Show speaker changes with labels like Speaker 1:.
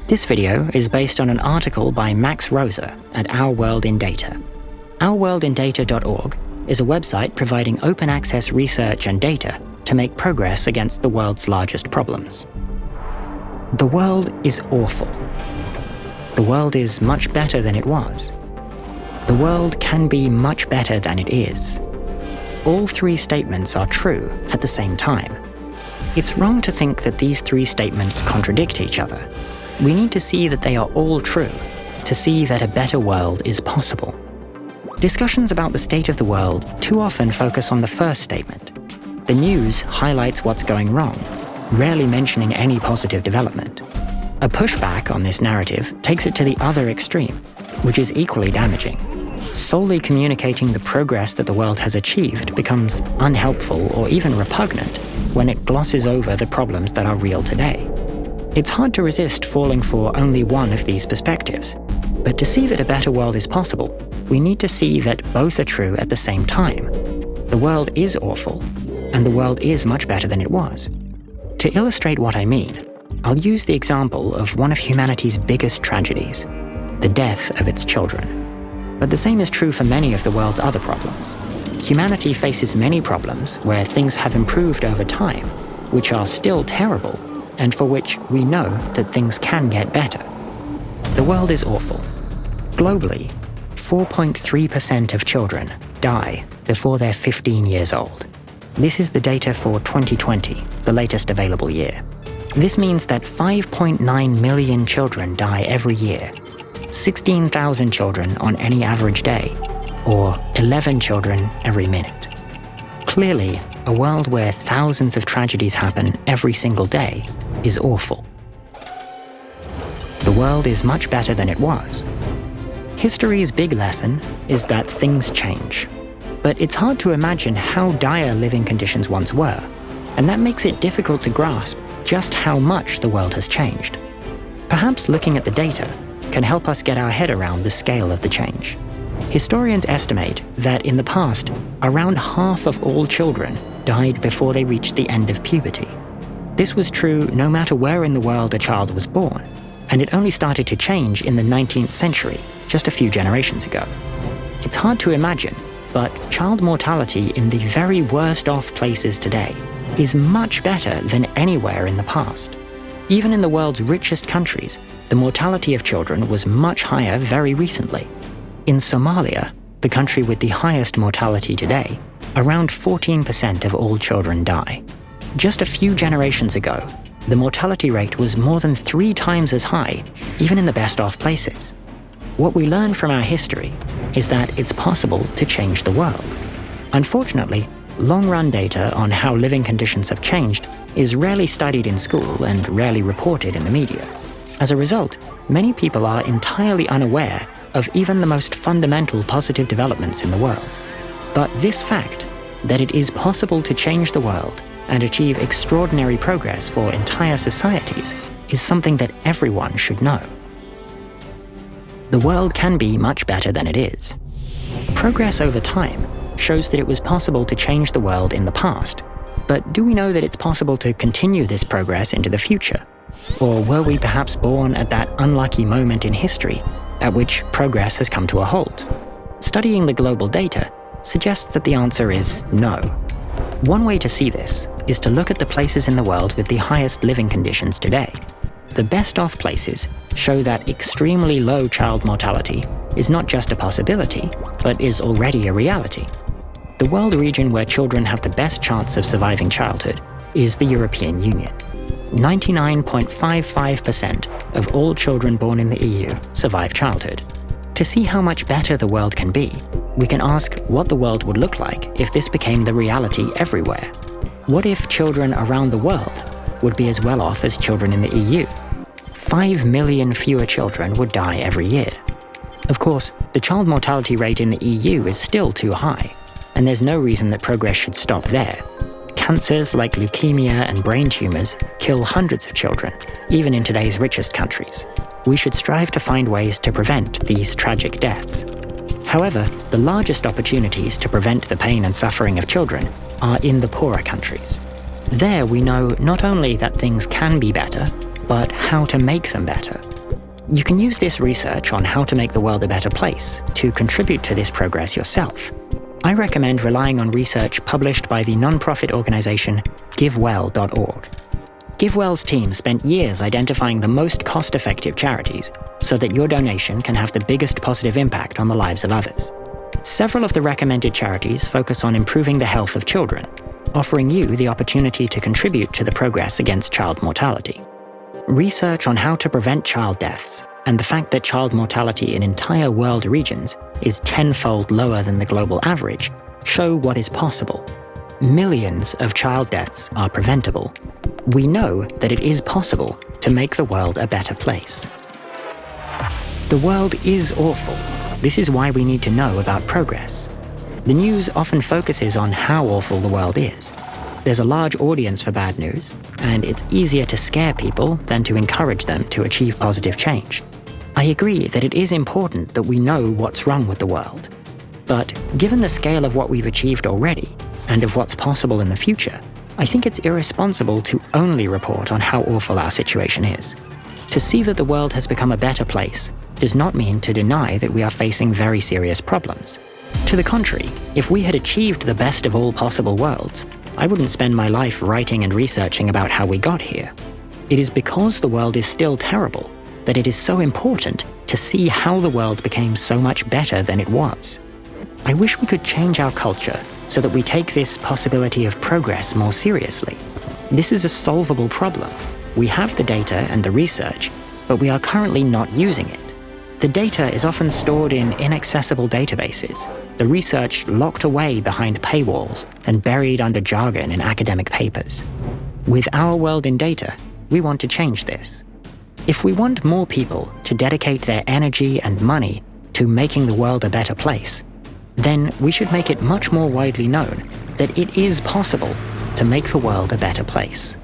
Speaker 1: This video is based on an article by Max Rosa at Our World in Data. OurWorldInData.org is a website providing open access research and data to make progress against the world's largest problems. The world is awful. The world is much better than it was. The world can be much better than it is. All three statements are true at the same time. It's wrong to think that these three statements contradict each other. We need to see that they are all true, to see that a better world is possible. Discussions about the state of the world too often focus on the first statement. The news highlights what's going wrong, rarely mentioning any positive development. A pushback on this narrative takes it to the other extreme, which is equally damaging. Solely communicating the progress that the world has achieved becomes unhelpful or even repugnant when it glosses over the problems that are real today. It's hard to resist falling for only one of these perspectives, but to see that a better world is possible, we need to see that both are true at the same time. The world is awful, and the world is much better than it was. To illustrate what I mean, I'll use the example of one of humanity's biggest tragedies, the death of its children. But the same is true for many of the world's other problems. Humanity faces many problems where things have improved over time, which are still terrible, and for which we know that things can get better. The world is awful. Globally, 4.3% of children die before they're 15 years old. This is the data for 2020, the latest available year. This means that 5.9 million children die every year, 16,000 children on any average day, or 11 children every minute. Clearly, a world where thousands of tragedies happen every single day is awful. The world is much better than it was. History's big lesson is that things change. But it's hard to imagine how dire living conditions once were, and that makes it difficult to grasp just how much the world has changed. Perhaps looking at the data can help us get our head around the scale of the change. Historians estimate that in the past, around half of all children died before they reached the end of puberty. This was true no matter where in the world a child was born, and it only started to change in the 19th century, just a few generations ago. It's hard to imagine, but child mortality in the very worst off places today is much better than anywhere in the past. Even in the world's richest countries, the mortality of children was much higher very recently. In Somalia, the country with the highest mortality today, around 14% of all children die. Just a few generations ago, the mortality rate was more than 3 times as high, even in the best off places. What we learn from our history is that it's possible to change the world. Unfortunately, long-run data on how living conditions have changed is rarely studied in school and rarely reported in the media. As a result, many people are entirely unaware of even the most fundamental positive developments in the world. But this fact, that it is possible to change the world and achieve extraordinary progress for entire societies, is something that everyone should know. The world can be much better than it is. Progress over time shows that it was possible to change the world in the past, but do we know that it's possible to continue this progress into the future? Or were we perhaps born at that unlucky moment in history at which progress has come to a halt? Studying the global data suggests that the answer is no. One way to see this is to look at the places in the world with the highest living conditions today. The best off places show that extremely low child mortality is not just a possibility, but is already a reality. The world region where children have the best chance of surviving childhood is the European Union. 99.55% of all children born in the EU survive childhood. To see how much better the world can be, we can ask what the world would look like if this became the reality everywhere. What if children around the world would be as well off as children in the EU? 5 million fewer children would die every year. Of course, the child mortality rate in the EU is still too high, and there's no reason that progress should stop there. Cancers like leukemia and brain tumors kill hundreds of children, even in today's richest countries. We should strive to find ways to prevent these tragic deaths. However, the largest opportunities to prevent the pain and suffering of children are in the poorer countries. There we know not only that things can be better, but how to make them better. You can use this research on how to make the world a better place to contribute to this progress yourself. I recommend relying on research published by the non-profit organization GiveWell.org. GiveWell's team spent years identifying the most cost-effective charities so that your donation can have the biggest positive impact on the lives of others. Several of the recommended charities focus on improving the health of children, offering you the opportunity to contribute to the progress against child mortality. Research on how to prevent child deaths and the fact that child mortality in entire world regions is 10-fold lower than the global average show what is possible. Millions of child deaths are preventable. We know that it is possible to make the world a better place. The world is awful. This is why we need to know about progress. The news often focuses on how awful the world is. There's a large audience for bad news, and it's easier to scare people than to encourage them to achieve positive change. I agree that it is important that we know what's wrong with the world. But given the scale of what we've achieved already, and of what's possible in the future, I think it's irresponsible to only report on how awful our situation is. To see that the world has become a better place does not mean to deny that we are facing very serious problems. To the contrary, if we had achieved the best of all possible worlds, I wouldn't spend my life writing and researching about how we got here. It is because the world is still terrible that it is so important to see how the world became so much better than it was. I wish we could change our culture so that we take this possibility of progress more seriously. This is a solvable problem. We have the data and the research, but we are currently not using it. The data is often stored in inaccessible databases, the research locked away behind paywalls and buried under jargon in academic papers. With our world in data, we want to change this. If we want more people to dedicate their energy and money to making the world a better place, then we should make it much more widely known that it is possible to make the world a better place.